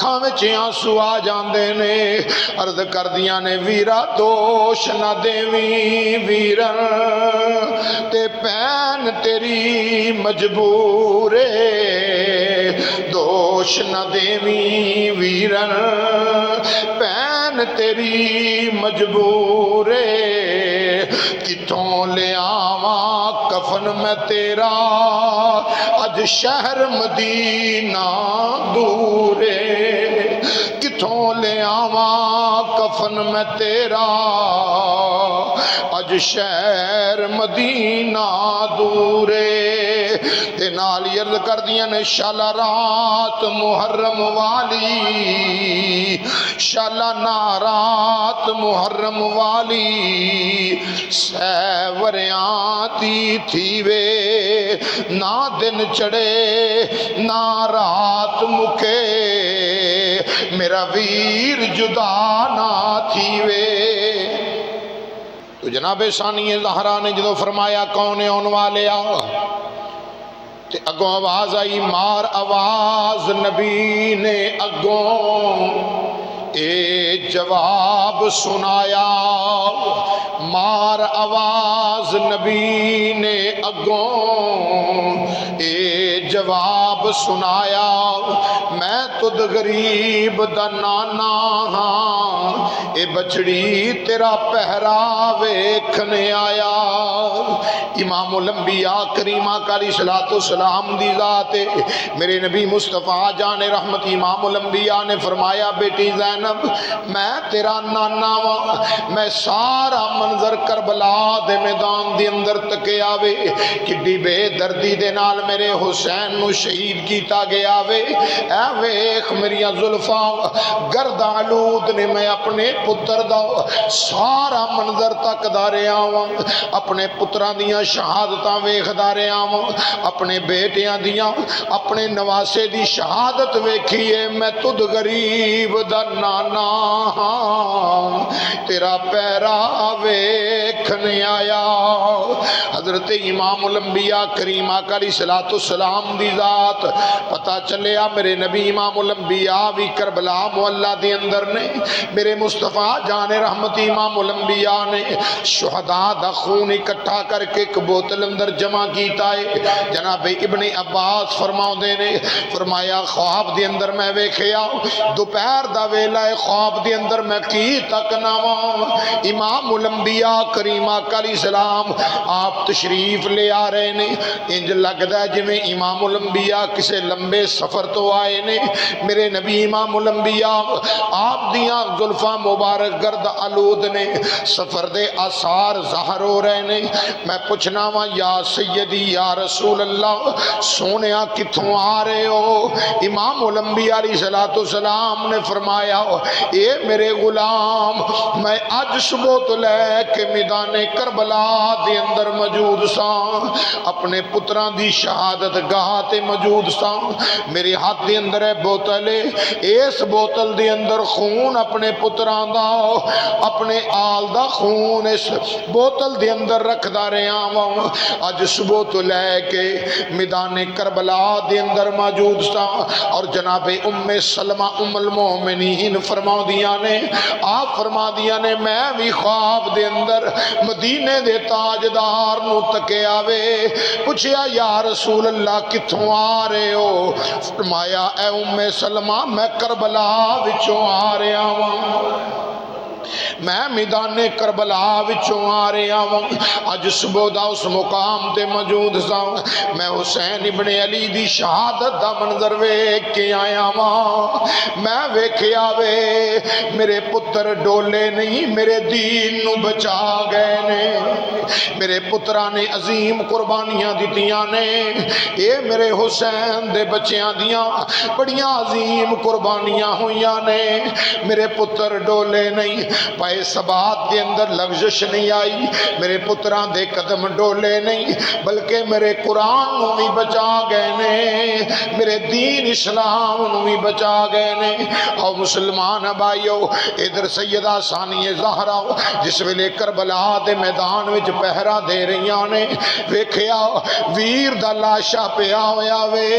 اکھاں وچ آنسو آ جاندے نے، عرض کردیاں نے ویرا دوش نہ دیویں ویرن تے پین تیری مجبور دوش نہ دیویں ویرن پین تیری مجبور کتوں لے آواں کفن میں تیرا اج شہر مدینہ دور کتوں لے آواں کفن میں تیرا اج شہر مدینہ دور تے نال عرض کر دیاں نے شالا رات محرم والی شالا نارات محرم والی سیوریاں دی تھی وے نہ دن چڑھے نہ رات مکے میرا ویر جدا نہ تھی وے۔ تو جناب ثانی زہرا نے جدو فرمایا کون ہے ان والے آ تے اگوں آواز آئی مار آواز نبی نے اگوں اے جواب سنایا مار آواز نبی نے اگوں اے جواب سنایا میں تد غریب دا نانا ہاں اے بچڑی تیرا پہرا ویکھنے آیا۔ امام الانبیاء کریمہ کا علیہ السلام دی ذات میرے نبی مصطفیٰ جان رحمت امام الانبیاء نے فرمایا بیٹی زینب میں تیرا نانا ہاں میں سارا منظر کربلا دے میدان دے اندر تکے آوے کڈی بے دردی دے نال میرے حسین نو شہید کیتا گیا وے اے ویکھ میریاں زلفاں گرد آلود نے میں اپنے پتر دا سارا منظر تک دارے آواں اپنے پتران دیاں شہادتاں ویکھ دارے آواں اپنے بیٹیاں دیاں اپنے نواسے دی شہادت ویکھیے میں تد غریب دا نانا ہاں تیرا پیرا ویکھنے آیا۔ حضرت امام الانبیاء کریمہ کا علیہ السلام دی ذات پتہ چلیا میرے نبی امام الانبیاء بھی کربلا معلہ دے اندر نے میرے مصطفیٰ جان رحمت امام الانبیاء نے شہداء دا خون اکٹھا کر کے ایک بوتل اندر جمع کیتا ہے۔ جناب ابن عباس فرماؤں دے نے فرمایا خواب دے اندر میں ویکھیا دوپہر دا ویلا خواب دے اندر میں کی تک ناواں امام الانبیاء کریمہ کا علیہ السلام آپ تشریف لے آ رہے نے انج لگدا ہے جویں امام الانبیاء کسے لمبے سفر تو آئے نے میرے نبی امام الانبیاء آپ دیاں زلفاں مبارک گرد آلود نے سفر دے آثار ظاہر ہو رہے نے میں پوچھنا وا یا سیدی یا رسول اللہ سونیا کتھوں آ رہے ہو امام الانبیاء علیہ السلام نے فرمایا اے میرے غلام میں آج صبح تو لے کے میدان کربلا دے اندر موجود ساں اپنے پتران دی شہادت گاہ تے موجود ساں میرے ہاتھ دے اندر ہے بوتل اس بوتل دے اندر خون اپنے پتران دا اپنے آل دا خون اس بوتل دے اندر رکھ دا رہے آواں آج صبح تو لے کے میدان کربلا دے اندر موجود ساں اور جناب ام سلمہ ام المومنین فرما دیا نے آپ فرما دیا نے میں بھی خواب دے اندر مدینے دے تاجدار نو تکے آوے پوچھیا یا رسول اللہ کتھوں آ رہے ہو فرمایا اے ام سلمہ میں کربلا وچوں آ رہے آواں میں میدان کربلا وچوں آ رہا ہوں اج صبح دا اس مقام تے موجود سا میں حسین ابن علی دی شہادت دا منظر ویکھ کے آیا ہاں میں ویکھیا وے میرے پتر ڈولے نہیں میرے دین نو بچا گئے نے میرے پتران نے عظیم قربانیاں دتیاں نے اے میرے حسین دے بچیاں دیاں بڑیاں عظیم قربانیاں ہویاں نے میرے پتر ڈولے نہیں پائے ثبات دے اندر لغزش نہیں آئی، میرے پتران دے قدم ڈولے نہیں، بلکہ میرے قرآن نو بھی بچا گئے نے، میرے دین اسلام نو بھی بچا گئے نے۔ او مسلمان بھائیو، ادھر سیدہ ثانیہ زہرا جس ویلے کربلا دے میدان وچ پہرا دے رہیاں نے، ویکھیا ویر دا لاشا پیا ہویا وے،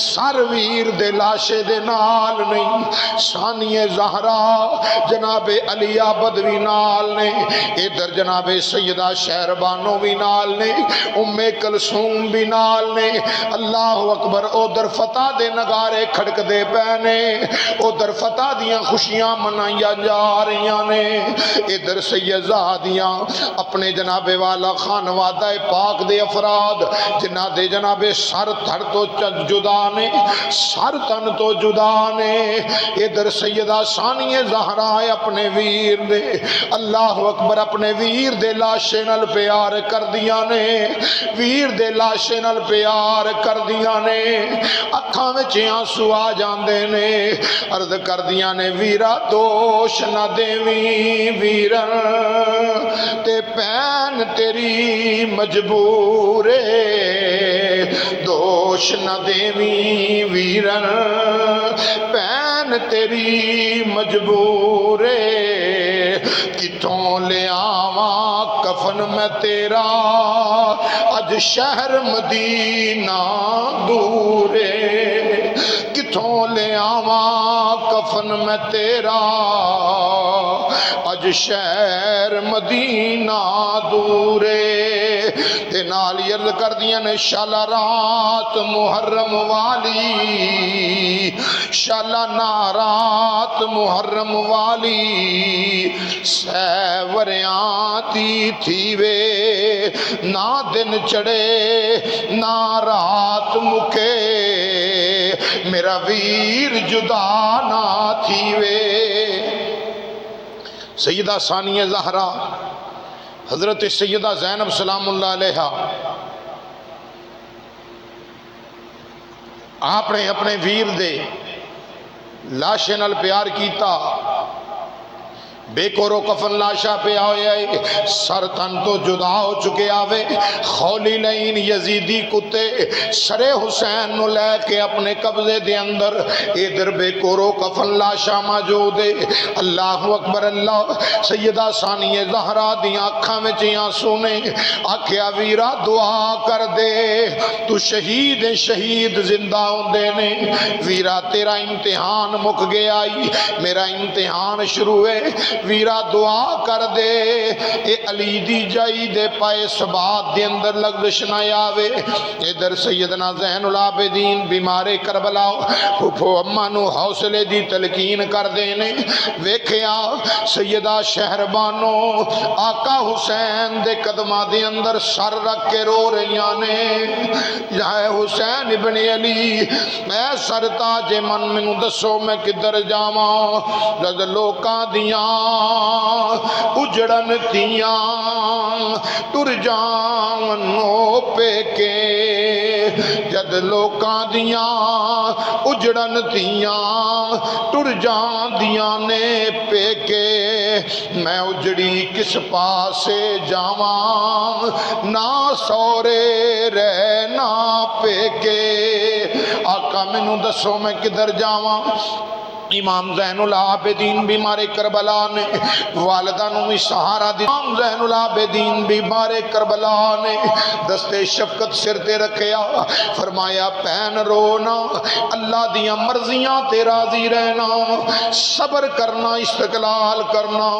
سر ویر دے لاشے دے نال نہیں، ثانیہ زہرا جناب علیہ بدوی نال نے، ادھر جناب سیدہ شہربانو بھی نال نے، ام کلثوم بھی نال نے۔ اللہ اکبر، ادھر فتح دے نگارے کھڑک دے پینے، ادھر فتح دیاں خوشیاں منائیاں جا رہیاں نے، ادھر سیدزادیاں اپنے جناب والا خانوادہ پاک دے افراد جنہ دے جناب سر تھڑ تو جدا نے، سر تن تو جدا نے، ادھر سیدہ ثانیہ زہرا اپنے ویر دے، اللہ اکبر، اپنے ویر دے لاشے نال پیار کر دیا نے، ویر دے لاشے نال پیار کر دیا نے، اکھاں وچ آنسو آ جاندے نے، عرض کر دیا نے ویرا دوش نہ دیویں ویرن تے پین تیری مجبورے، دوش نہ دیویں ویرن پین تیری مجبورے، کتوں لے آواں کفن میں تیرا اج شہر مدینہ دورے، کتوں لے آواں کفن میں تیرا اج شہر مدینہ دورے۔ تے نال عرض کر دیا نے شالا رات محرم والی، شالا نارات محرم والی، سیوریاں تھی وے، نہ دن چڑھے نہ رات مکے، میرا ویر جدا نہ تھی وے۔ سیدہ ثانیہ زہرا حضرت سیدہ زینب سلام اللہ علیہ آپ نے اپنے ویر دے لاشے نال پیار کیتا، بے کورو کفن لاشا پہ آئے، سر تن تو جدا ہو چکے آوے، خولی لین یزیدی کتے سر حسین نو لے کے اپنے قبضے دے اندر، ادھر بے کورو کفن لاشا موجود ہے۔ اللہ اکبر، اللہ سیدہ ثانیہ زہرا دیاں اکھاں میں چیاں سونے، آکھیا ویرا دعا کر دے، تو شہید شہید زندہ ہوندے نے، ویرا تیرا امتحان مک گیا، میرا امتحان شروع ہے، ویرا دعا کر دے، اے علی دی جائی دے پائے ثبات دے اندر لغزش نہ آوے۔ ادھر سیدنا زین العابدین بیمار کربلا پھوپھو اماں نو حوصلے دی تلقین کر دینے، ویکھیا سیدہ شہربانو آقا حسین دے قدمہ دے اندر سر رکھ کے رو رہیاں نے، اے حسین ابن علی، اے سر تاج من منو دسو میں کدھر جاواں، جد لوکاں دیاں اجڑن تیاں ٹر جاونو پے کے، جد لوکاں دیاں اجڑن تیاں ٹر جان دیاں نے پے کے، میں اجڑی کس پاسے جاواں، نہ سورے رہ نہ پے کے، آقا مینوں دسو میں کدھر جاواں۔ امام زین العابدین بیمار کربلا نے والدہ نو بھی سہارا دی، امام زین العابدین بیمار کربلا نے دستے شفقت سر تے رکھیا، فرمایا پین رونا، اللہ دیاں مرضیاں تے راضی رہنا، صبر کرنا، استقلال کرنا،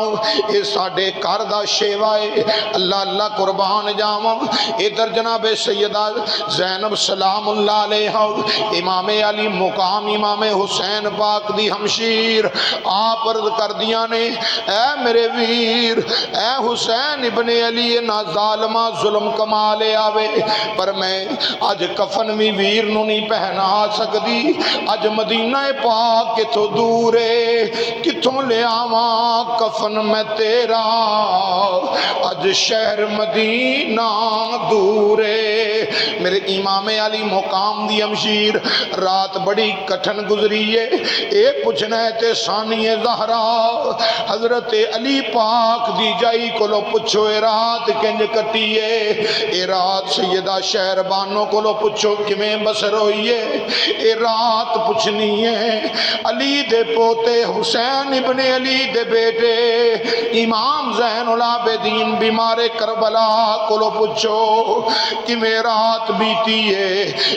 اے ساڈے گھر دا شیوا ہے، اللہ اللہ قربان جاواں۔ ادھر جناب سیدہ زینب سلام اللہ علیہ امام علی مقام امام حسین پاک دی ہمشیر آپ عرض کر دیا نے، اے میرے ویر، اے حسین ابن علی، نہ ظالمہ ظلم کمالے آوے، پر میں آج کفن بھی ویر نو نہیں پہنا سکتی، آج مدینہ پاک کتوں دورے، کتوں لے آواں کفن میں تیرا، آج شہر مدینہ دورے۔ میرے امام علی مقام دی ہمشیر رات بڑی کٹھن گزری ہے، اے پوچھنا ہے تے ثانی زہرا حضرت علی پاک دی جائی کولو پوچھو اے رات کنج کٹیے، اے رات سیدہ شہربانوں کولو پوچھو کمیں بسر ہوئیے، اے رات پوچھنی ہے علی دے پوتے حسین ابن علی دے بیٹے امام زین العابدین بیمار کربلا کولو پوچھو کمیں رات بیتی ہے،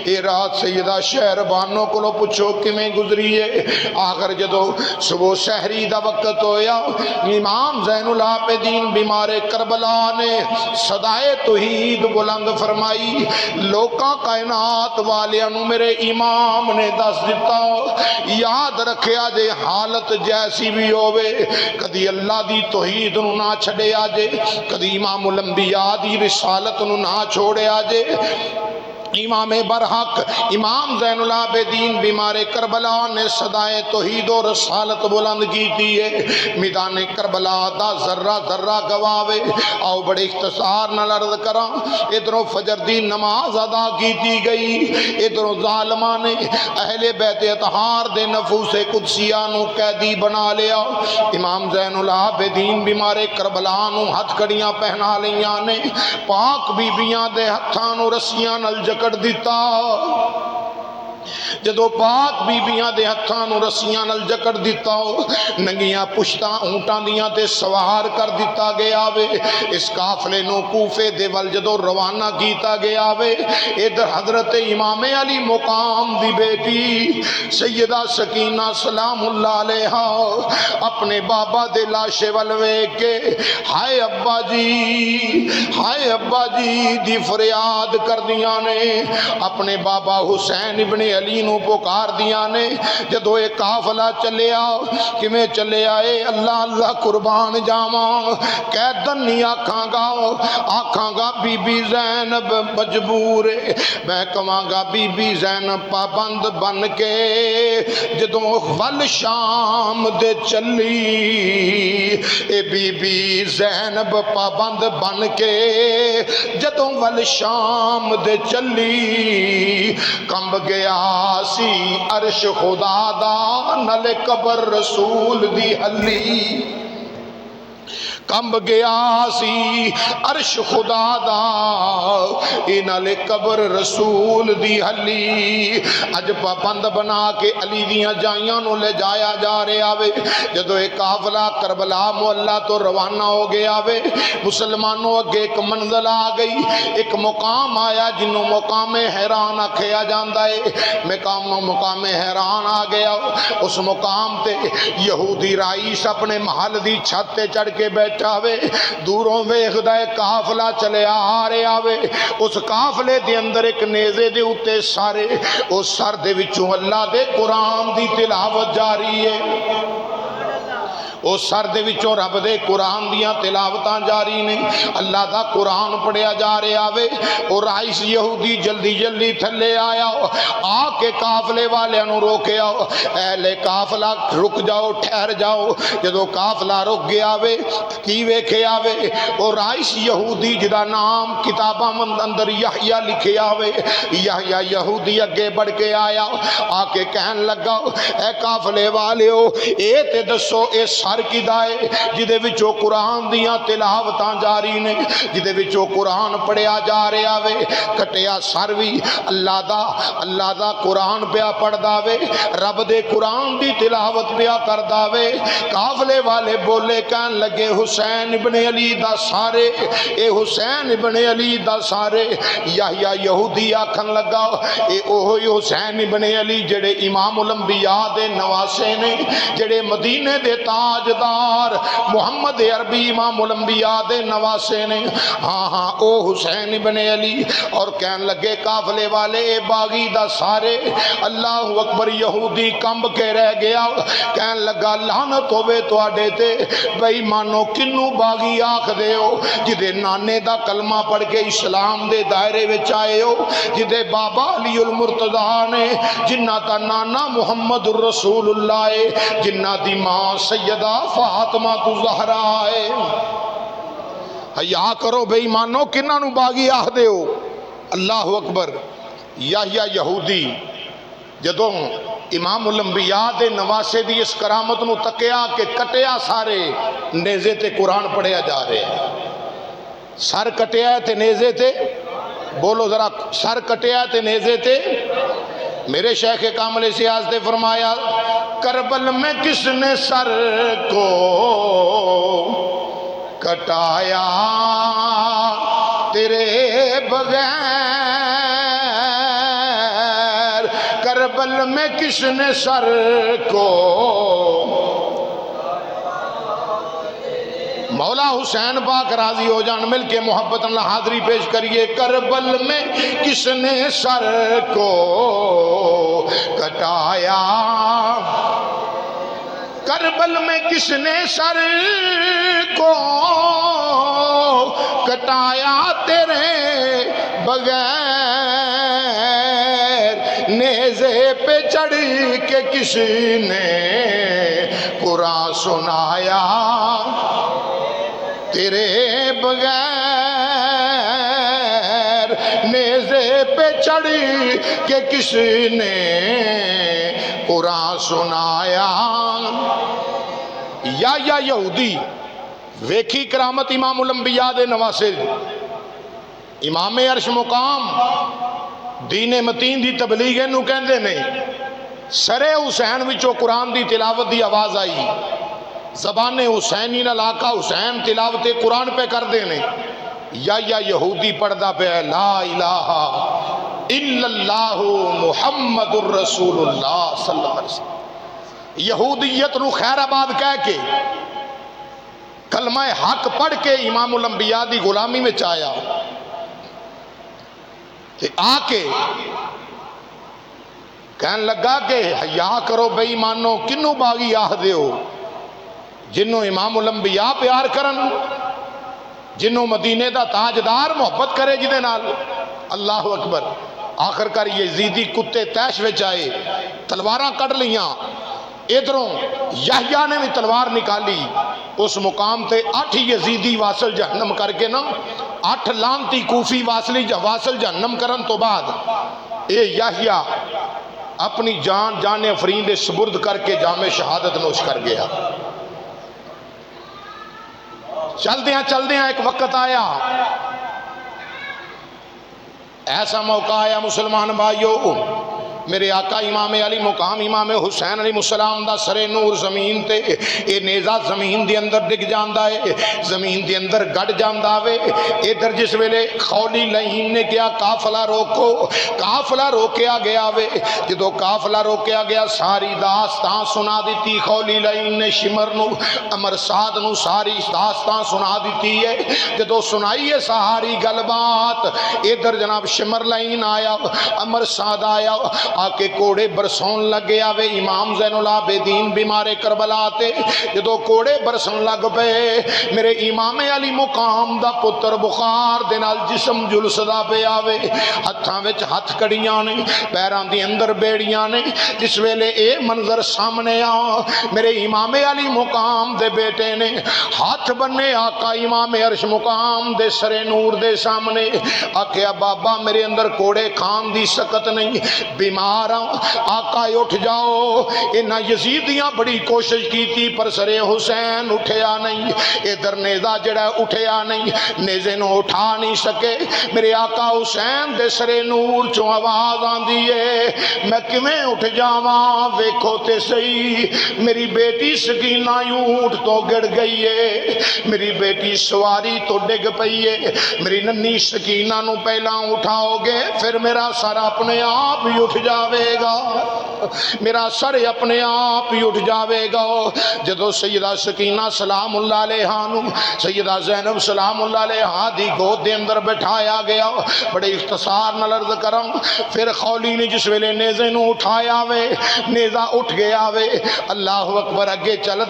اے رات سیدہ شہربانوں کولو پوچھو کمیں گزری ہے۔ آخر جدو صبح سحری دا وقت ہویا امام زین العابدین بیمار کربلا نے صدائے توحید بلند فرمائی، لوکاں کائنات والیاں میرے امام نے دس دیتا یاد رکھیا جے حالت جیسی بھی ہوئے، کدی اللہ دی توحید نو نہ چھڑے آجے، کدی امام الانبیاء دی رسالت نو نہ چھوڑے آجے۔ امام برحق امام زین العابدین بیمار کربلا نے صدائے توحید و رسالت بلند کی ہے، میدان کربلا دا ذرہ ذرہ گواوے۔ آؤ بڑے اختصار نہ لرد کراں، ادھروں فجر دی نماز ادا کی گئی، ادھروں ظالمہ نے اہل بیت اطہار دے نفوس قدسیہ نو قیدی بنا لیا۔ امام زین العابدین بیمار کربلا نو ہتھ کڑیاں پہنا لیاں نے، پاک بی بیاں دے ہتھاں نو رسیاں نل جکڑ دیتا، جدو پاک بی بیاں دے ہتھاں نو رسیاں نل جکڑ دیتا، ننگیاں پشتاں اونٹاں دیاں تے سوار کر دیتا گیا وے۔ اس قافلے نو کوفے دے ول جدو روانہ کیتا گیا وے، ادھر حضرت امام علی مقام دی بیٹی سیدہ سکینہ سلام اللہ علیہا اپنے بابا دے لاشے ول ویکھ کے ہائے ابا جی، ہائے ابا جی دی فریاد کر دیاں نے، اپنے بابا حسین ابن علی نو پکار دیا نے۔ جدو ایک قافلہ چلے آؤ کمیں چلے آئے اللہ اللہ قربان جاواں، قیدن نہیں آکھاں گا بی بی زینب مجبور ہے، میں کہاں گا بی بی زینب پابند بن کے جدو ول شام دے چلی، اے بی بی زینب پابند بن کے جدو ول شام دے چلی، کمب گیا سی عرش خدا دا نل قبر رسول دی ہلی، کمب گیا سی عرش خدا دا انال قبر رسول دی ہلی، اج پابند بنا کے علی دیاں جائیاں نو لے جایا جا رہے آوے۔ جدو ایک قافلہ کربلا محلہ تو روانہ ہو گیا وے، مسلمانوں اگے ایک منزل آ گئی، ایک مقام آیا جنہوں مقام حیران آکھیا جاندہ ہے، مقام حیران آ گیا۔ اس مقام تے یہودی رئیس اپنے محل دی چھت تے چڑھ کے بیٹھا وے، دوروں ویکھدا ہے قافلہ چلے آ رہے آوے، اس قافلے دے اندر ایک نیزے دے اُتے سارے اس سر دے وچوں اللہ دے قرآن دی تلاوت جاری ہے، اس سر دے وچوں رب دے قرآن دیاں تلاوتاں جاری نے، اللہ دا قرآن پڑھیا جا رہے آوے۔ اور رئیس یہودی جلدی جلدی تھلے آیا، آ کے قافلے والے نو روکے آؤ، اہل قافلہ رک جاؤ ٹھہر جاؤ۔ جدو قافلہ رک گیا وے کی ویکھے آوے، اور رئیس یہودی جدا نام کتاباں اندر یحییٰ لکھے آوے، یحییٰ یہودی اگے بڑھ کے آیا، آ کے کہن لگا اے قافلے والے ہو، اے تے دسو اے سر کی دائے جدے وچوں قرآن دیاں تلاوتاں جاری نے، جدے وچوں قرآن پڑھیا جا رہے آوے، کٹیا سر بھی اللہ دا قرآن پیا پڑھ داوے، رب دے قرآن دی تلاوت پیا کر داوے۔ قافلے والے بولے کہن لگے حسین ابن علی دا سارے، اے حسین ابن علی دا سارے۔ یحییٰ یہودی آکھن لگا اے اوہی حسین ابن علی جڑے امام الانبیاء دے نواسے نے، جڑے مدینے دے تاجدار محمد عربی امام الانبیاء دے نواسے نے، ہاں ہاں او حسین ابن علی۔ اور کہن لگے قافلے والے اے باغی دا سارے، اللہ اکبر۔ یہودی کمب کے رہ گیا، کہن لگا لعنت ہوے تواڈے تے، بھئی مانو کنوں باغی آکھ دے ہو، جدے نانے دا کلمہ پڑھ کے اسلام دے دائرے وچ آئے ہو، جدے بابا علی المرتضیٰ نے، جنہ دا نانا محمد الرسول اللہ ہے، جنہ دی ماں سیدہ فاطمہ زہرا ہے۔ حیا کرو بے ایمانو، کنہاں نو باغی آکھ دے ہو؟ اللہ اکبر۔ یحییٰ یہودی جدوں امام الانبیاء دے نواسے دی اس کرامت نو تکیا کہ کٹیا سارے نیزے تے قرآن پڑھیا جا رہے ہیں. سر کٹیا ہے تے نیزے تے، بولو ذرا، سر کٹیا ہے تے نیزے تے. میرے شیخ کامل سیاز نے فرمایا کربل میں کس نے سر کو کٹایا تیرے بغیر، کربل میں کس نے سر کو. مولا حسین پاک راضی ہو جان، مل کے محبت اللہ حاضری پیش کریے. کربل میں کس نے سر کو کٹایا، کربل میں کس نے سر کو کٹایا تیرے بغیر، نیزے پہ چڑھ کے کس نے قرآن سنایا تیرے بغیر، نیزے پہ چڑھ کے کس نے قرآن سنایا. یا یہودی ویکھی کرامت امام الانبیاء دے نواسے، امام عرش مقام دین متین دی تبلیغ نو کہندے نے. سرے حسین وچوں قرآن دی تلاوت دی آواز آئی، زبان حسینی نال آقا حسین تلاوت قرآن پہ کر دینے. یا یہودی پڑھدا پہ لا الہ الا اللہ محمد الرسول اللہ صلی اللہ علیہ وسلم. یہودیت نو خیر آباد کہہ کے کلمہ حق پڑھ کے امام الانبیاء دی غلامی میں آیا، آ کے کہن لگا کہ حیا کرو بے ایمانو، کنو باغی آہ دیو، جنوں امام الانبیاء پیار کرن، جنوں مدینے دا تاجدار محبت کرے جدے نال. اللہ اکبر. آخر کر یزیدی کتے تیش وچ آئے، تلواراں کٹ لیاں، ادھروں یحییٰ نے بھی تلوار نکالی. اس مقام تے 8 یزیدی واصل جہنم کر کے نا، 8 لانتی کوفی واصل جہنم کرن تو بعد اے یحییٰ اپنی جان افرین دے سپرد کر کے جام شہادت نوش کر گیا. چل دیاں ایک وقت آیا، ایسا موقع آیا مسلمان بھائیو، میرے آقا امام علی مقام امام حسین علیہ السلام دا سرے نور زمین تے اے نیزہ زمین دے اندر ڈگ جاندا ہے، زمین دے اندر گڑ جاندا وے. ادھر جس ویلے خولی لہین نے کیا قافلہ روکو، قافلہ روکیا گیا وے. جدو قافلہ روکیا گیا ساری داستان سنا دیتی خولی لہین نے، شمر نو امر سعد نو ساری داستان سنا دیتی ہے. جدو سنائی ہے ساری گل بات، ادھر جناب شمر لہین آیا، امر سعد آیا، آکے کوڑے برسون لگ گیا وے. امام زین العابدین بیمار کربلا تے جدو کوڑے برسون لگ پے، میرے امام علی مقام دا پتر بخار دے نال جسم جلسدا پہ آوے، ہتھاں وچ ہتھ کڑیاں نے، پیران دی اندر بیڑیاں نے. جس ویلے اے منظر سامنے آ، میرے امام علی مقام دے بیٹے نے ہاتھ بننے آقا امام عرش مقام دے سرے نور دے سامنے، آکھیا بابا میرے اندر کوڑے کھان دی سکت نہیں، بیمار آقا اٹھ جاؤ. انہاں یزیدیاں بڑی کوشش کی تھی پر سرے حسین اٹھیا نہیں. ادھر نیزہ جڑا اٹھیا نہیں، نیزے نو اٹھا نہیں سکے. میرے آقا حسین دے سرے نور چوں آواز آندی ہے، میں کیویں اٹھ جاواں ویکھو تے صحیح، میری بیٹی سکینہ اونٹ تو گڑ گئی ہے، میری بیٹی سواری تو ڈگ پئی ہے. میری ننی سکینہ نو پہلا اٹھاؤ گے پھر میرا سر اپنے آپ ہی اٹھ جاوے گا، میرا سر اپنے آپ ہی اٹھ جاوے گا. جدو سیدہ سکینہ سلام اللہ علیہا نو سیدہ زینب سلام اللہ علیہا دی گود دے اندر بٹھایا گیا، بڑے اختصار نال عرض کرم. پھر خولی نے جس ویلے نیزے نو اٹھایا وے، نیزہ اٹھ گیا وے. اللہ اکبر. اگے چل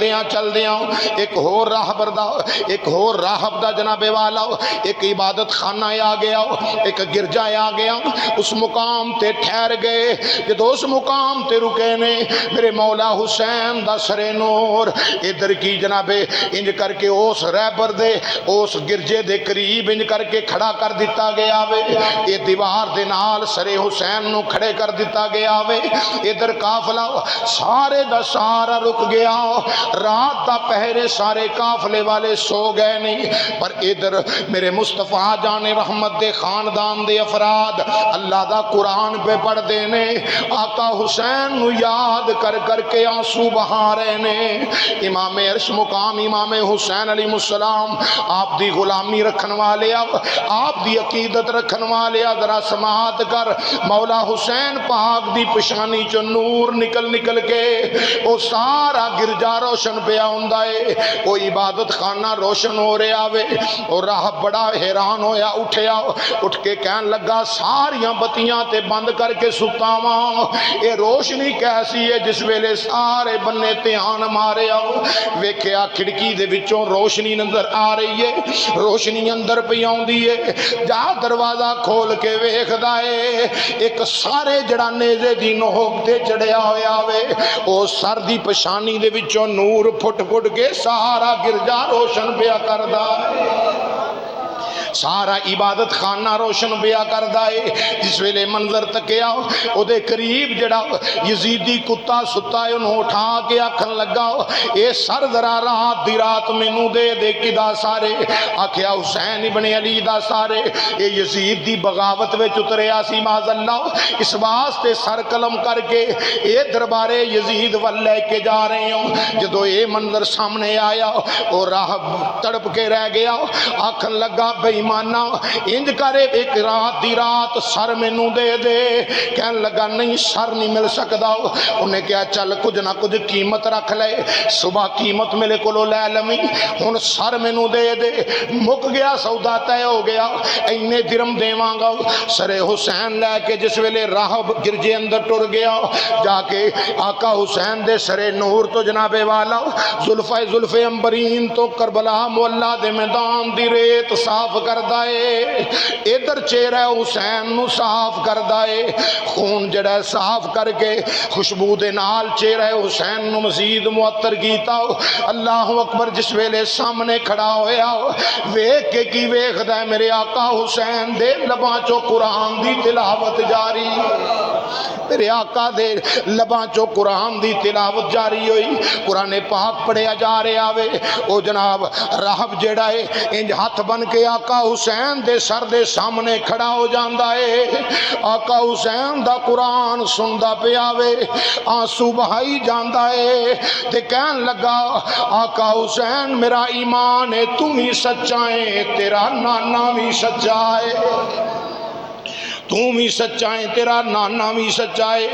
دیاں ایک ہور راہبر دا، ایک ہور راہب دا جناب والا، ایک عبادت خانہ آ گیا، ایک گرجا آ گیا. اس مقام تے ٹھہر گئے. جدو اس مقام تے رکے نے میرے مولا حسین دا سرے نور ادھر کی جناب انج کر کے اس رہبر دے اس گرجے دے قریب انج کر کے کھڑا کر دیتا گیا وے، یہ دیوار دے نال سرے حسین نو کھڑے کر دیتا گیا وے۔ ادھر قافلہ سارے دا سارا رک گیا، رات دا پہرے سارے قافلے والے سو گئے نہیں، پر ادھر میرے مصطفیٰ جان رحمت دے خاندان دے افراد اللہ دا قرآن پہ پڑھ دینے، آقا حسین نو یاد کر کر کے آنسو بہا رہے نے۔ امام عرش مقام امام حسین علیہ السلام آپ دی غلامی رکھن والے، آپ دی عقیدت رکھن والے، ذرا سماعت کر، مولا حسین پاک دی پشانی چو نور نکل نکل کے وہ سارا گرجا روشن پیا ہوندا ہے، وہ عبادت خانہ روشن ہو رہا وے۔ اور راہب بڑا حیران ہویا، اٹھیا، اٹھ کے کہن لگا ساریاں بتیاں تے بند کر کے ستا واں، اے روشنی کیسی ہے جس ویلے سارے بننے دھیان مارے آؤ، ویکھیا کھڑکی دے وچوں روشنی نظر آ رہی ہے، روشنی اندر پئی آوندی ہے، جا دروازہ کھول کے ویکھدا ہے ایک سارے جڑا نیزے دی نوک تے چڑھیا ہویا وے، او سر دی پشانی دے وچوں نور پھٹ پھٹ کے سارا گرجا روشن پیا کردا ہے، سارا عبادت خانہ روشن پیا کردا ہے۔ جس ویلے منظر تکیا او دے قریب جڑا یزیدی کتا ستا ہے انہوں اٹھا کے آکھن لگا اے سر ذرا رات دی رات مینوں دے دے کدا سارے، آکھیا حسین ابن علی دا سارے، اے یزید دی بغاوت وچ اتریا سی معاذ اللہ، اس واسطے سر قلم کر کے اے دربارے یزید ول لے کے جا رہے ہوں۔ جدو اے منظر سامنے آیا اور راہب تڑپ کے رہ گیا، آکھن لگا بے ایمانا انج کرے ایک رات دی رات سر مینوں دے دے، کہن لگا نہیں سر نہیں مل سکدا، انہیں کہا چل کچھ نہ کچھ قیمت رکھ لے، صبح قیمت میرے کولو لے لمی، ہن سر مینوں دے دے، مک گیا سودا طے ہو گیا، اینے درم دیواں گا۔ سر حسین لے کے جس ویلے راہب گرجے اندر ٹر گیا، جا کے آقا حسین دے سر نور تو جناب والا زلف امبرین تو کربلا مولا دے میدان دی ریت صاف کردا ہے، ادھر چہرہ حسین نو صاف کردا ہے، خون جڑا صاف کر کے خوشبو دے نال چہرہ حسین نو مزید معطر کیتا۔ اللہ اکبر، جس ویلے سامنے کھڑا ہویا ویکھ کے کی ویکھدا ہے میرے آقا حسین دے لباں چو قرآن دی تلاوت جاری، میرے آقا دے لباں چو قرآن دی تلاوت جاری ہوئی، قرآن پاک پڑھیا جا رہا وے۔ او جناب راہب جڑا ہے انج ہاتھ بن کے آقا حسین دے سر دے سامنے کھڑا ہو جاندا ہے، آقا حسین دا قرآن سندا پیا وے، آنسو بہائی جاندا ہے تے کہن لگا آقا حسین میرا ایمان ہے تم ہی سچا ہے، تیرا نانا بھی سچا ہے، تم ہی سچا ہے، تیرا نانا بھی سچا ہے،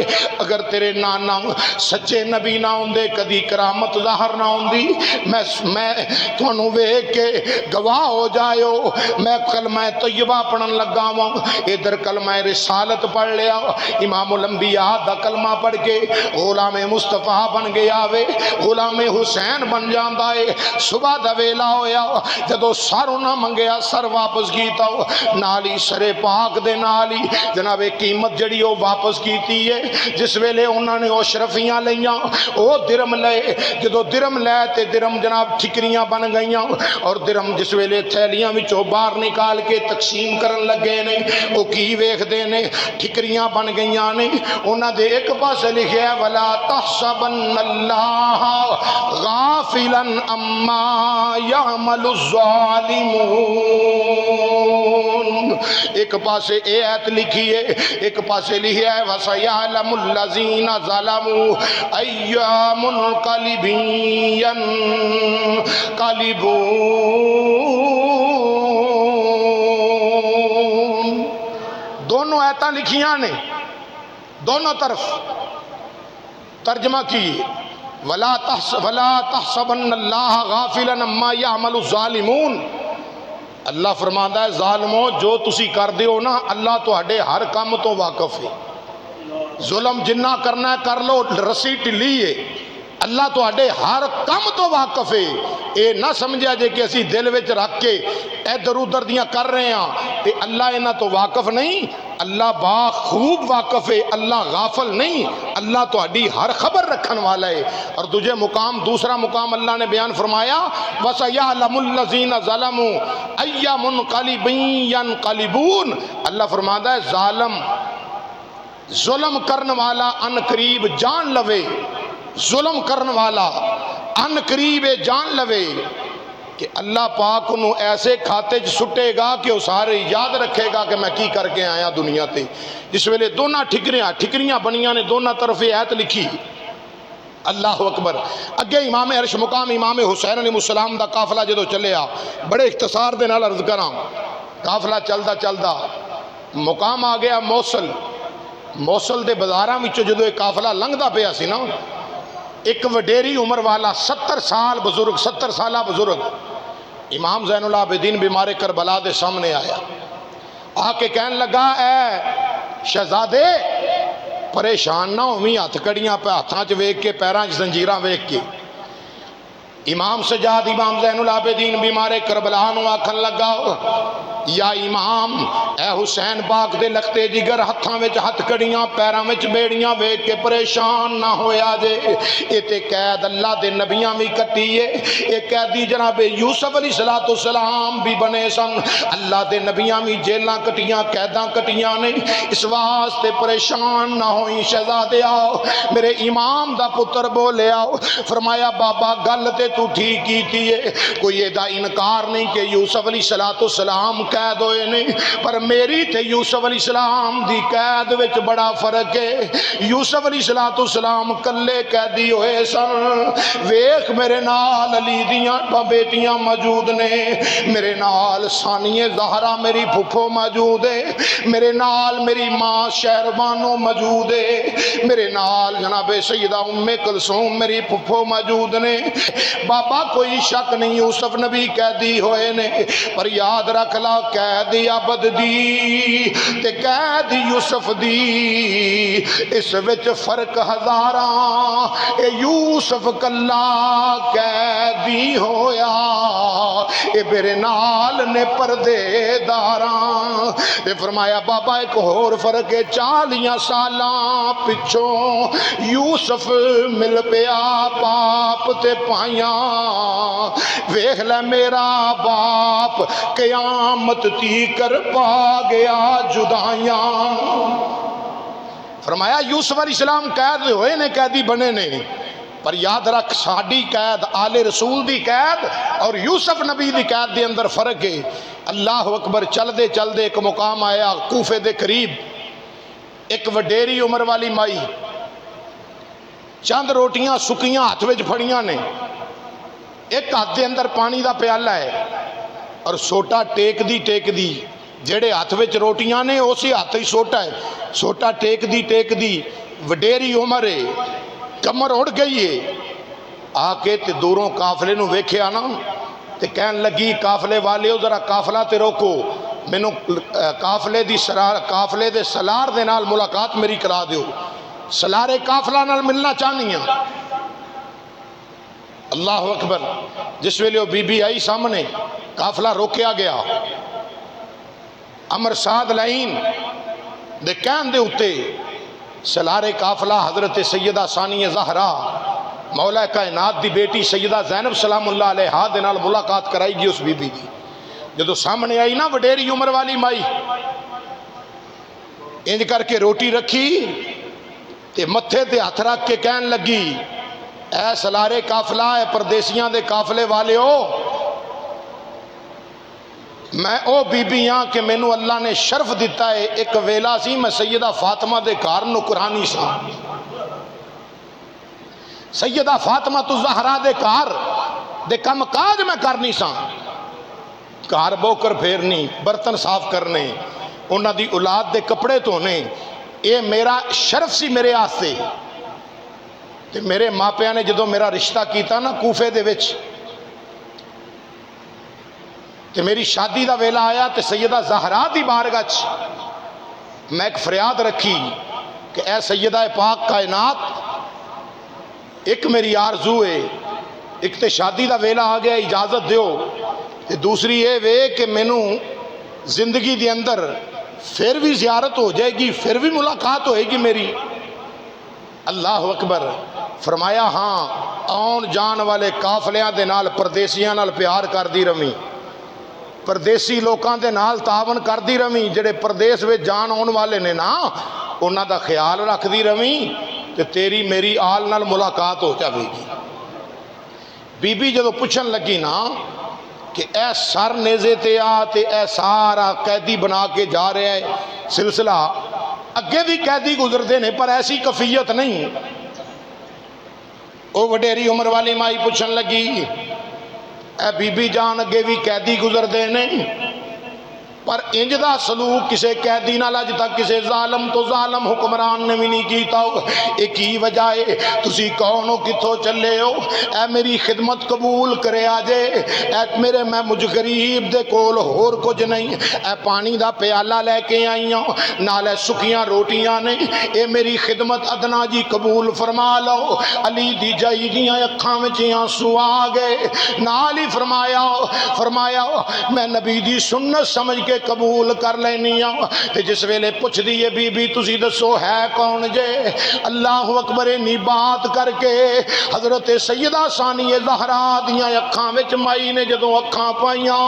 اگر تیرے نانا سچے نبی نہ ہوندے کدی کرامت ظاہر نہ ہوندی، میں تھانوں ویکھ کے گواہ ہو جائیو، میں کلمہ طیبہ پڑھن لگا ہوں، ادھر کلمہ رسالت پڑھ لیا، امام الانبیاء دا کلمہ پڑھ کے غلام مصطفیٰ بن گیا وے، غلام حسین بن جاندا ہے۔ صبح دا ویلا ہویا جدو سر نہ منگیا سر واپس کیتا، نالی سر پاک دے نالی جناب قیمت جڑی وہ واپس کیتی ہے، جس ویلے انہوں نے وہ شرفیاں لیاں، وہ درم لے، جدو درم لے تے درم جناب ٹھکریاں بن گئیاں، اور درم جس ویلے تھیلیاں وچوں باہر نکال کے تقسیم کرن لگے نے، وہ کی ویکھ دے نے ٹھکریاں بن گئیاں نے، انہاں دے ایک پاسے لکھیا ہے وَلَا تَحْسَبَنَّ اللَّهَ غَافِلًا عَمَّا يَعْمَلُ الظَّالِمُونَ، ایک پاسے اے ایت لکھی ہے، ایک پاسے لکھیا ہے وَسَيَعْلَمُ الَّذِينَ ظَلَمُوا أَيَّ مُنْقَلِبٍ يَنْقَلِبُونَ، دونوں ایتاں لکھیاں نے، دونوں طرف ترجمہ کی وَلَا تَحْسَبَنَّ اللَّهَ غَافِلًا عَمَّا يَعْمَلُ الظَّالِمُونَ، اللہ فرماندا ہے ظالموں جو تسی کر دیو نا اللہ تواڈے ہر کام تو واقف ہے، ظلم جنہ کرنا ہے کر لو، رسی ٹلی ہے، اللہ تواڈے ہر کام تو واقف ہے، اے نہ سمجھا جے کہ اسی دل وچ رکھ کے ادھر ادھر دیاں کر رہے ہیں تے اللہ انہاں تو واقف نہیں، اللہ باخوب واقف ہے، اللہ غافل نہیں، اللہ تہاڈی ہر خبر رکھن والا ہے۔ اور دوسرا مقام اللہ نے بیان فرمایا وَسَيَعْلَمُ الَّذِينَ ظَلَمُوا أَيَّ مُنْقَلِبٍ يَنْقَلِبُونَ۔ اللہ فرماتا ہے ظلم کرن والا ان قریب جان لوے، ظلم کرن والا ان قریب جان لوے کہ اللہ پاک انہوں ایسے کھاتے سٹے گا کہ وہ سارے یاد رکھے گا کہ میں کی کر کے آیا دنیا تے۔ جس ویلے دونوں ٹھکریاں بنیاں نے، دونوں طرف ایت لکھی، اللہ اکبر۔ اگے امام عرش مقام امام حسین علیہ السلام دا قافلہ جدو چلیا، بڑے اختصار دے نال عرض کراں، قافلہ چلدا مقام آ گیا موصل دے بازاراں وچوں جدو ایک قافلہ لنگدا پیا سی نا، ایک وڈیری عمر والا 70 سالہ بزرگ امام زین العابدین بیمار کربلا دے سامنے آیا، آ کے کہنے لگا اے شہزادے پریشان نہ ہوویں، ہاتھ کڑیاں پہ ہاتھاں چ ویکھ کے پیراں چ زنجیراں ویکھ کے۔ امام سجاد امام زین العابدین بیمار کربلا نو آکھن لگا یا امام اے حسین پاک دے لختے جگر ہتھاں وچ ہتھ کڑیاں پیراں وچ بیڑیاں ویکھ کے پریشان نہ ہویا جے، اے تے قید اللہ دے نبیاں بھی کٹی ہے، اے قیدی جناب یوسف علیہ السلام بھی بنے سن، اللہ دے نبیاں بھی جیلاں کٹیاں قیداں کٹیاں نے، اس واسطے پریشان نہ ہوئی شہزادے آؤ۔ میرے امام دا پتر بولے آؤ، فرمایا بابا گل تے تو ٹھیک کیتی ہے، کوئی یہ دا انکار نہیں کہ یوسف علیہ السلام قید ہوئے نہیں، پر میری تے یوسف علیہ السلام دی قید وچ بڑا فرق ہے۔ یوسف علیہ السلام کلے قیدی ہوئے سن، ویکھ میرے نال علی دیاں بیٹیاں موجود نے، میرے نال ثانیہ زہرا میری پھپھو موجود ہے، میرے نال میری ماں شہربانو موجود ہے، میرے نال جناب سیدہ ام کلثوم میری پھپھو موجود نے۔ بابا کوئی شک نہیں یوسف نبی قیدی ہوئے نے، پر یاد رکھ لا قید عبد دی تے قید یوسف دی اس وچ فرق ہزاراں، اے یوسف کلا قیدی ہویا، اے میرے نال نے پردے داراں۔ تے فرمایا بابا ایک اور فرق ہے، 40 سالاں پچھوں یوسف مل پیا باپ تے پائیاں، ویکھ لے میرا باپ قیامت تی کر پا گیا جدائیاں۔ فرمایا یوسف علیہ السلام قید ہوئے نے، قیدی بنے نے، پر یاد رکھ ساڈی قید آل رسول دی قید اور یوسف نبی دی قید دے اندر فرق ہے۔ اللہ اکبر۔ چل دے ایک مقام آیا کوفے دے قریب، ایک وڈیری عمر والی مائی چند روٹیاں سکیاں ہاتھ وچ پھڑیاں نے، ایک ہاتھ دے اندر پانی دا پیالہ ہے اور سوٹا ٹیک دی جڑے ہاتھ وچ روٹیاں نے اسی ہاتھ ہی سوٹا ہے، سوٹا ٹیک دی وڈیری عمر ہے، کمر اڑ گئی ہے۔ آ کے تے دوروں قافلے نو ویکھیا نا تے کہن لگی قافلے والیو ذرا قافلہ تے روکو، مینو قافلے دے سلار دے نال ملاقات میری کرا دیو، سلارے قافلہ نال ملنا چاہنی ہیں۔ اللہ اکبر۔ جس ویلے وہ بی بی آئی سامنے، قافلہ روکیا گیا، امر سعد لائن دے کہن دے اتے سلارے قافلہ حضرت سیدہ ثانیہ زہرا مولا کائنات دی بیٹی سیدہ زینب سلام اللہ علیہا دے نال ملاقات کرائی گی اس بی بی دی۔ جدو سامنے آئی نا وڈیری عمر والی مائی، انج کر کے روٹی رکھی تے متھے تے ہاتھ رکھ کے کہن لگی اے سلارے قافلہ، اے پردیسیاں دے قافلے والے ہو، میں او بی بی ہاں کہ مینو اللہ نے شرف دیتا ہے، ایک ویلا سی میں سیدہ فاطمہ دے گھر نوکرانی سا، سیدہ فاطمہ الزہرا دے گھر دے کم کاج میں کرنی سا، گھر بوکر پھیرنی، برتن صاف کرنے، انہاں دی اولاد دے کپڑے دھونے، اے میرا شرف سی میرے آستے۔ تے میرے ماں پیاں نے جدو میرا رشتہ کیتا نا کوفے دے وچ، تے میری شادی دا ویلا آیا تے سیدہ زہرا دی بارگاہ چ میں ایک فریاد رکھی کہ اے سیدہ پاک کائنات، ایک میری آرزو ہے، ایک تے شادی دا ویلا آ گیا اجازت دیو، تے دوسری یہ وے کہ مینو زندگی دے اندر پھر بھی زیارت ہو جائے گی، پھر بھی ملاقات ہوئے گی میری۔ اللہ اکبر۔ فرمایا ہاں آن جان والے قافلیاں دے نال پردیسیاں نال پیار کر دی رمی، پردیسی لوکاں دے نال تعاون کر دی رمی، جڑے پردیس وچ جان آن والے نے نا انہاں دا خیال رکھ دی رمی، تے تیری میری آل نال ملاقات ہو جاوے گی۔ بی بی جدو پوچھن لگی نا کہ اے سر نیزے تے آ تے اے سارا قیدی بنا کے جا رہا ہے سلسلہ، اگے بھی قیدی گزر دے نے پر ایسی کفیت نہیں۔ او وڈیری عمر والی مائی پوچھن لگی اے بی بی جان اگے بھی قیدی گزر دے نے پر انج دا سلوک کسے قیدی نال اج تک کسے ظالم تو ظالم حکمران نے بھی نہیں کیتا۔ اے کی وجہ ہے؟ تسی کون ہو، کتھوں چلے ہو؟ اے میری خدمت قبول کرے آجے، اے میرے میں مجھ غریب دے کول ہور کچھ نہیں، اے پانی دا پیالہ لے کے آئیاں نالے سکیاں روٹیاں نے، اے میری خدمت ادنا جی قبول فرما لو۔ علی دی جائی دیاں اکھاں وچ آنسو آ گئے، نال ہی فرمایا میں نبی دی سنت سمجھ کے قبول کر لینی ہوں۔ تے جس ویلے پوچھ دیئے بی بی تسی دسو ہے کون جے؟ اللہ اکبر نی بات کر کے حضرت سیدہ ثانی زہرا دیاں اکھاں وچ مائی نے جدوں اکھاں پائیاں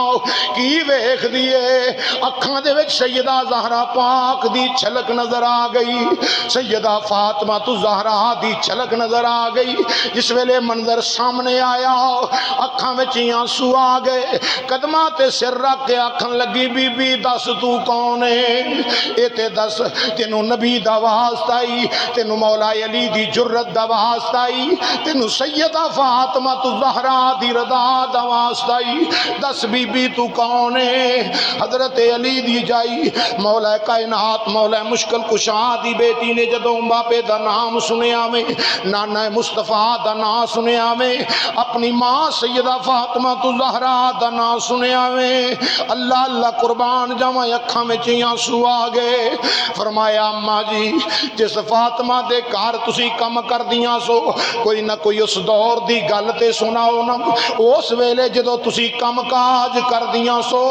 کی ویکھ دیئے، اکھاں دے وچ سیدہ زہرا پاک دی چھلک نظر آ گئی، سیدہ فاطمہ تو زہرا دی چھلک نظر آ گئی۔ جس ویلے منظر سامنے آیا اکھاں وچ آنسو آ گئے، قدماں تے سر رکھ کے آکھن لگی بی بی دس تو کون ہے؟ اے تے دس تینوں نبی دا واسطہ آئی، تینوں مولا علی دی جرت دا واسطہ آئی، تینوں سیدہ فاطمہ تو زہرا دی رضا دا واسطہ آئی، دس بی بی تو کون ہے؟ حضرت علی دی جائی مولا کائنات مولا مشکل کشا دی بیٹی نے جدوں باپے دا نام سنیا میں، نانا مصطفیٰ دا نام سنیا میں، اپنی ماں سیدہ فاطمہ تو زہرا دا نام سنیا میں، اللہ اللہ قربان جاواں اکھاں وچ آنسو آ گئے۔ فرمایا اماں جی جس فاطمہ دے گھر تسی کم کر دیاں سو کوئی نہ کوئی اس دور دی گل تے سناؤ نا، اس ویلے جدو تسی کم کاج کر دیاں سو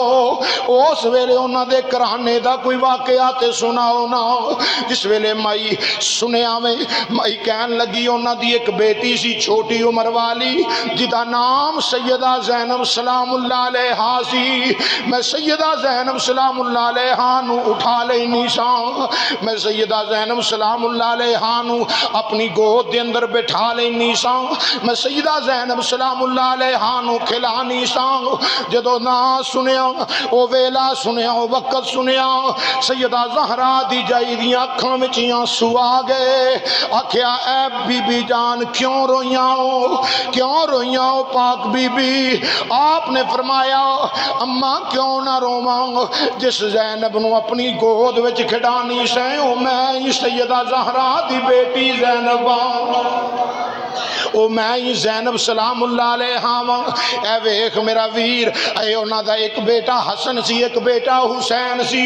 اس ویلے انہاں دے گھرانے دا کوئی واقعہ تے سناؤ نا۔ جس ویلے مائی سنیا میں مائی کہن لگی انہاں دی ایک بیٹی سی چھوٹی عمر والی جدا نام سیدہ زینب سلام اللہ علیہا سی، میں سیدہ زینب سلام اللہ علیہا نو اٹھا لینی ساں، میں سیدہ زینب سلام اللہ علیہا نو اپنی گود دے اندر بٹھا لینی ساں، میں سیدہ زینب سلام اللہ علیہا نو کھلانی ساں۔ جدو نا سنیا او ویلا سنیا او وقت سنیا سیدہ زہرا دی جائی دیاں اکھاں وچ آنسو آ گئے، آکھیا اے بی بی جان کیوں رویاں ہو، کیوں رویاں ہو پاک بی بی؟ آپ نے فرمایا اماں کیوں نہ روواں، جس زینب نو اپنی گود وچ کھڈانی سے او میں سیدہ زہرا دی بیٹی زینب او میں زینب سلام اللہ علیہا واں۔ اے ویکھ میرا ویر اے انہاں دا ایک بیٹا حسن سی ایک بیٹا حسین سی،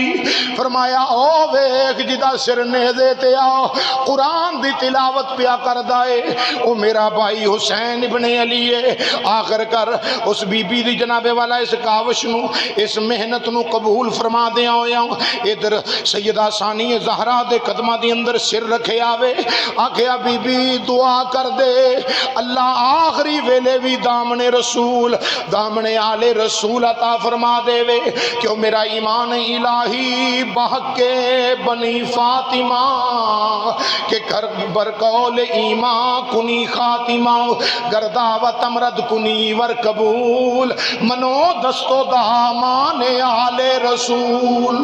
فرمایا او ویکھ جدا سر نیزے تے آ قرآن دی تلاوت پیا کردا اے او میرا بھائی حسین ابن علی ہے۔ آخر کر اس بی بی دی جناب والا اس کاوش نو اس محنت نو قبول فرما دیا ہویا ادھر سیدہ ثانی زہرا دے قدمہ دی اندر سر رکھے آوے، آکھیا بی بی دعا کر دے اللہ آخری ویلے بھی دامن رسول دامن آل رسول عطا فرما دے وے، کیوں میرا ایمان الہی بحق بنی فاطمہ کہ گھر برقول ایمان کنی خاتمہ گرداوت امرد کنی ور قبول منو دستو دامان آل رسول۔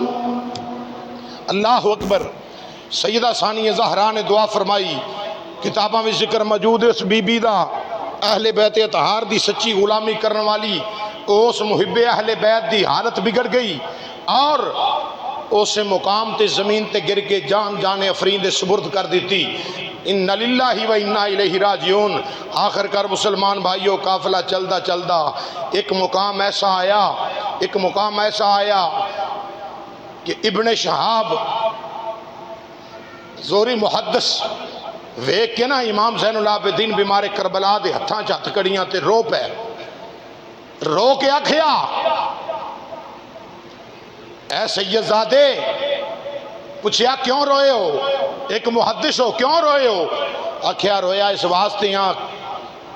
اللہ اکبر۔ سیدہ ثانی زہرا نے دعا فرمائی، کتاباں میں ذکر موجود ہے اس بی بی دا اہل بیت اطہار دی سچی غلامی کرنے والی اس محب اہل بیت دی حالت بگڑ گئی اور اسے مقام تے زمین تے گر کے جان افرین دے سپرد کر دیتی۔ ان للہ و انا الیہ راجعون۔ آخر کر مسلمان بھائیوں قافلہ چلدا چلدا ایک مقام ایسا آیا کہ ابن شہاب زوری محدث ویک کے نا امام زین العابدین بیمار کربلا دے ہتھاں چ ہتھ کڑیاں تے رو پے، رو کے آکھیا اے سید زادے پوچھیا کیوں روئے ہو؟ ایک محدث ہو کیوں روئے ہو؟ آکھیا رویا اس واسطے ہاں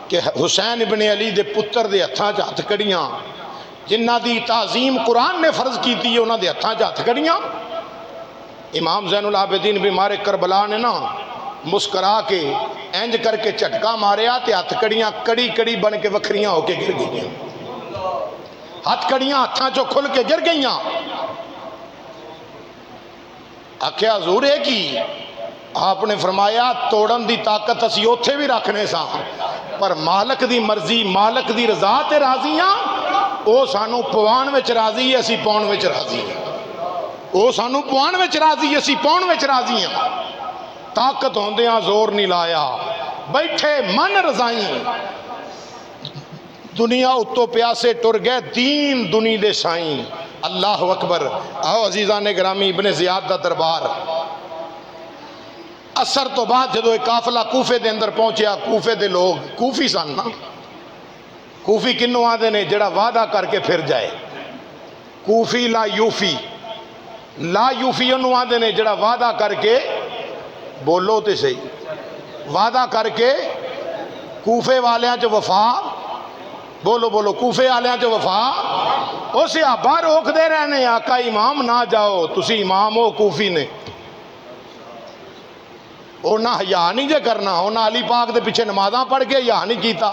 کہ حسین ابن علی دے پتر دے ہتھاں چ ہتھ کڑیاں، جنہ دی تعظیم قرآن نے فرض کی تھی انہاں دے ہتھاں چ ہتھ کڑیاں۔ امام زین العابدین بیمار کربلا نے نا مسکرا کے انج کر کے جھٹکا ماریا تے ہتھ کڑیاں کڑی کڑی بن کے وکھریاں ہو کے گر گئیاں، ہتھ کڑیاں ہتھاں چوں کھل کے گر گئیاں۔ آکھیا حضور ہے کی؟ آپ نے فرمایا توڑن دی طاقت اسی اوتھے بھی رکھنے سا، پر مالک دی مرضی مالک دی رضا تے راضی ہاں، او سانو پوان وچ راضی ہے اسی پاؤن وچ راضی ہیں، او سانو پوان وچ راضی ہے اسی پاؤن وچ راضی ہیں۔ طاقت ہوندیاں زور نہیں لایا، بیٹھے من رضائیں، دنیا اتو پیاسے ٹر گئے دین دنی دے سائیں۔ اللہ اکبر۔ آؤ عزیزان گرامی، ابن زیاد دا دربار اثر تو بعد جدو ایک قافلہ کوفے دے اندر پہنچیا، کوفے دے لوگ کوفی سن نا، کوفی کنوں آدھے نے جڑا وعدہ کر کے پھر جائے، کوفی لا یوفی، لا یوفی انہوں آدھے نے جڑا وعدہ کر کے بولو تے صحیح، وعدہ کر کے کوفے والیاں چ وفا، بولو بولو کوفے والیاں چ وفا، او صحابہ روک دے رہنے آقا امام نہ جاؤ، تسی امام ہو کوفی نے، او نہ حیا نہیں جے کرنا، او نہ علی پاک دے پیچھے نمازاں پڑھ کے حیا نہیں کیتا،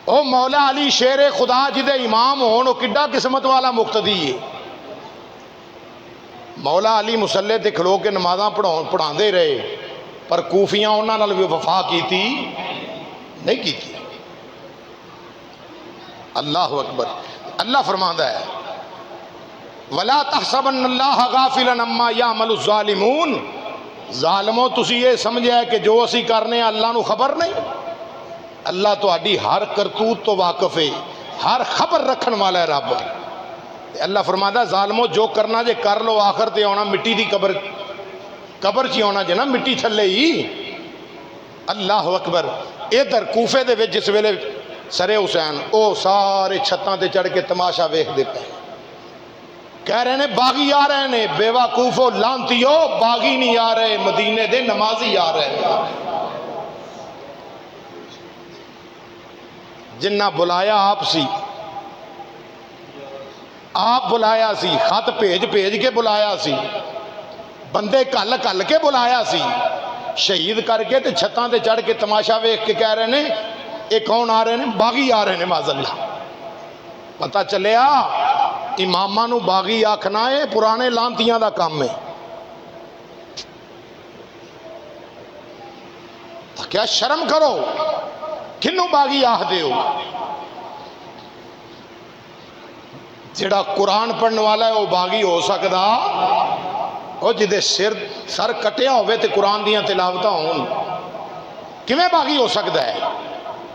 او مولا علی شیر خدا جدے امام ہون، او کڈا قسمت والا مقتدی ہے۔ مولا علی مسلح تے کھلو کے نمازاں پڑھا دے رہے، پر کوفیاں انہاں نال بھی وفا کیتی نہیں کیتی۔ اللہ اکبر۔ اللہ فرماندا ہے وَلَا تَحْسَبَنَّ اللَّهَ غَافِلًا عَمَّا يَعْمَلُ الظَّالِمُونَ، ظالموں تسی یہ سمجھا ہے کہ جو اسی کرنے اللہ نو خبر نہیں؟ اللہ تو اڈی ہر کرتوت تو واقف ہے، ہر خبر رکھن والا ہے رب۔ اللہ فرماتا ہے ظالموں جو کرنا جے کر لو، آخر تے ہونا مٹی دی قبر چی ہونا جے نا مٹی تھلے ہی۔ اللہ اکبر۔ ادھر کوفے دے وچ جس ویلے سرے حسین او سارے چھتاں تے چڑھ کے تماشا ویکھ دے پے، کہہ رہے نے باغی آ رہے نے، بیوقوفو لانتیو باغی نہیں آ رہے، مدینے دے نمازی آ رہے ہیں۔ جنہ بلایا آپ سی، آپ بلایا سی، خط بھیج کے بلایا سی، بندے کل کل کے بلایا سی، شہید کر کے تے چھتاں تے چڑھ کے تماشا ویکھ کے کہہ رہے نے یہ کون آ رہے نے؟ باغی آ رہے نے معاذ اللہ۔ پتہ چلیا اماماں نو باغی آکھنا ہے پرانے لانتیاں دا کام ہے۔ کیا شرم کرو، کنوں باغی آہ دے ہو؟ جڑا قرآن پڑھنے والا ہے وہ باغی ہو سکدا؟ وہ جدے سر کٹیا ہوئے تے قرآن دیاں تلاوتاں ہون، کیویں باغی ہو سکدا ہے؟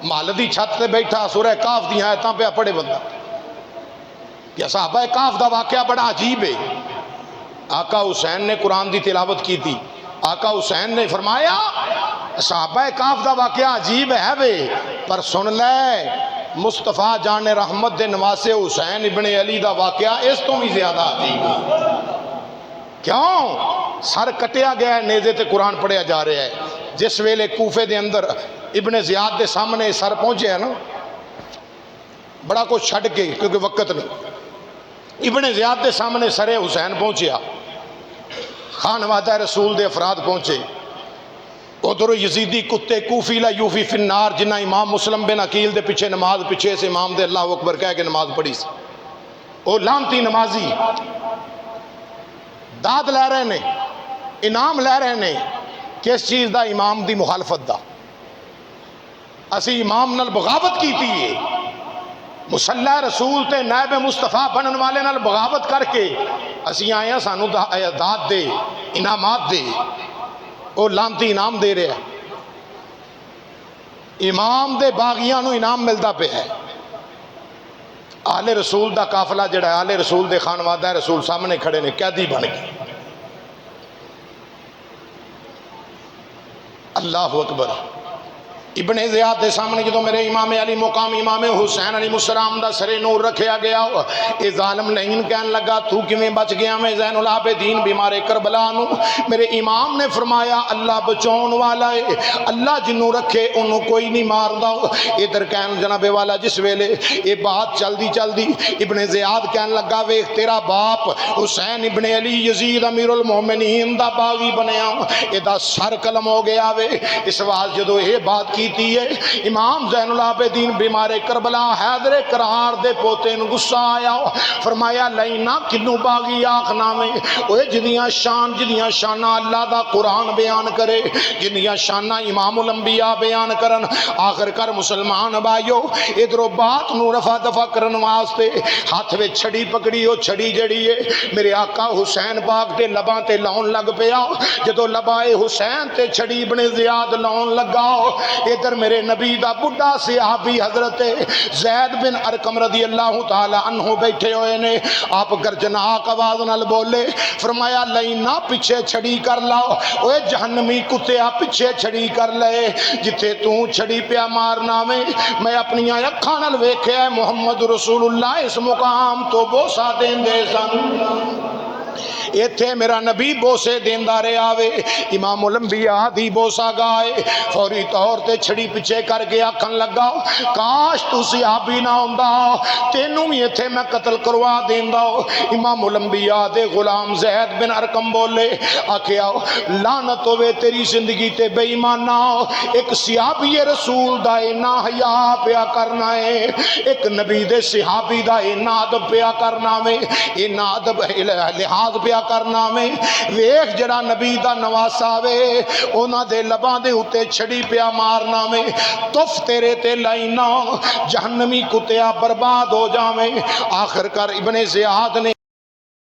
محل دی چھت تے بیٹھا سورہ کاف دی آیتاں پہ پڑھے بندہ۔ کہ صحابہ کاف دا واقعہ بڑا عجیب ہے۔ آقا حسین نے قرآن دی تلاوت کی تھی، آقا حسین نے فرمایا صحابہ کاف دا واقعہ عجیب ہے وے، پر سن لے مصطفیٰ جان رحمت دے نواسے حسین ابن علی دا واقعہ اس تو بھی زیادہ عجیب ہے۔ کیوں؟ سر کٹیا گیا ہے، نیزے تے قرآن پڑھیا جا رہا ہے۔ جس ویلے کوفے دے اندر ابن زیاد دے سامنے سر پہنچے ہے نا، بڑا کچھ چھڑ کے کیونکہ وقت نہیں، ابن زیاد دے سامنے سر حسین پہنچیا، خانوادہ رسول دے افراد پہنچے، ادھر یزیدی کتے کوفی لا یوفی فی النار، جنہ امام مسلم بن عقیل دے پیچھے نماز پیچھے سے امام دے اللہ اکبر کہہ کے نماز پڑھی سی، وہ لانتی نمازی داد لے رہے نے، انعام لے رہے نے، کس چیز دا؟ امام دی مخالفت دا۔ اسی امام نال بغاوت کی تھی، مسلح رسول تے نائب مصطفیٰ بنن والے نال بغاوت کر کے اسی آئے ہیں، سانو داد دے، انعامات دے، وہ لانتی انعام دے رہے ہیں۔ امام دے باغیاں نو انعام ملتا پہ ہے۔ آل رسول دا قافلہ جڑا ہے، آل رسول دے خانوادہ رسول سامنے کھڑے نے، قیدی بن گئے۔ اللہ اکبر۔ ابن زیاد دے سامنے جدو میرے امام علی مقام امام حسین علیہ السلام دا سر نور رکھیا گیا، اے ظالم لعین کہن لگا تو کیویں بچ گیا میں زین العابدین بیمار کربلا نو؟ میرے امام نے فرمایا اللہ بچاؤن والا ہے، اللہ جنوں رکھے انہوں کوئی نہیں ماردا۔ ادھر کہن جناب والا جس ویلے یہ بات چل دی ابن زیاد کہن لگا ویکھ تیرا باپ حسین ابن علی یزید امیر المومنین دا باغی بنیا، اے دا سر قلم ہو گیا وے۔ اس واس جدو یہ بات کیتی ہے امام زین العابدین بیمار کربلا حیدر کرار دے پوتے نو غصہ آیا، فرمایا لینا کنو باغی آخنا میں اوے جنیاں شانہ اللہ دا قرآن بیان کرے، جنیاں شانہ امام الانبیاء بیان کرن۔ آخر کر مسلمان بھائیو ادھرو بات نو رفع دفع کرن واسطے ہاتھ وچ چھڑی پکڑی، او چھڑی جڑی ہے میرے آقا حسین پاک دے لباں تے لاؤن لگ پیا۔ جدو لبائے حسین تے چھڑی ابن زیاد لاؤن لگا، ادھر میرے نبی دا بڑھا صحابی حضرت زید بن ارقم رضی اللہ تعالی عنہ بیٹھے ہوئے نے، آپ گرجناک آواز نال بولے، فرمایا لینا پیچھے چھڑی کر لاؤ، اوے جہنمی کتیا پیچھے چھڑی کر لے، جتھے تو چھڑی پیا مارنا میں اپنی اکھاں نال ویکھیا ہے محمد رسول اللہ اس مقام تو بوسا دیندے سن۔ ایتھے میرا نبی بوسے دیندہ رہے آوے، امام الانبیاء دی بوسا گائے، فوری طور تے چھڑی پچھے کر کے آکھن لگا کاش تو صحابی نہ ہوندہ تینوں ہی ایتھے میں قتل کروا دیندہ۔ امام الانبیاء دے غلام زید بن ارقم بولے آکھیا لعنت ہوئے تیری زندگی تے بے ایمانہ، ایک صحابی رسول دا اینا حیا پیا کرنا ہے، ایک نبی دے صحابی دا اینا ادب پیا کرنا ہے، اینا ادب لحاظ پیا کرنا میں ویخ جڑا نبی دا نواسا وے اونا دے لباں دے اتے چھڑی پیا مارنا میں تف تیرے تے لائنا جہنمی کتیا برباد ہو جاویں۔ آخر کر ابن زیاد نے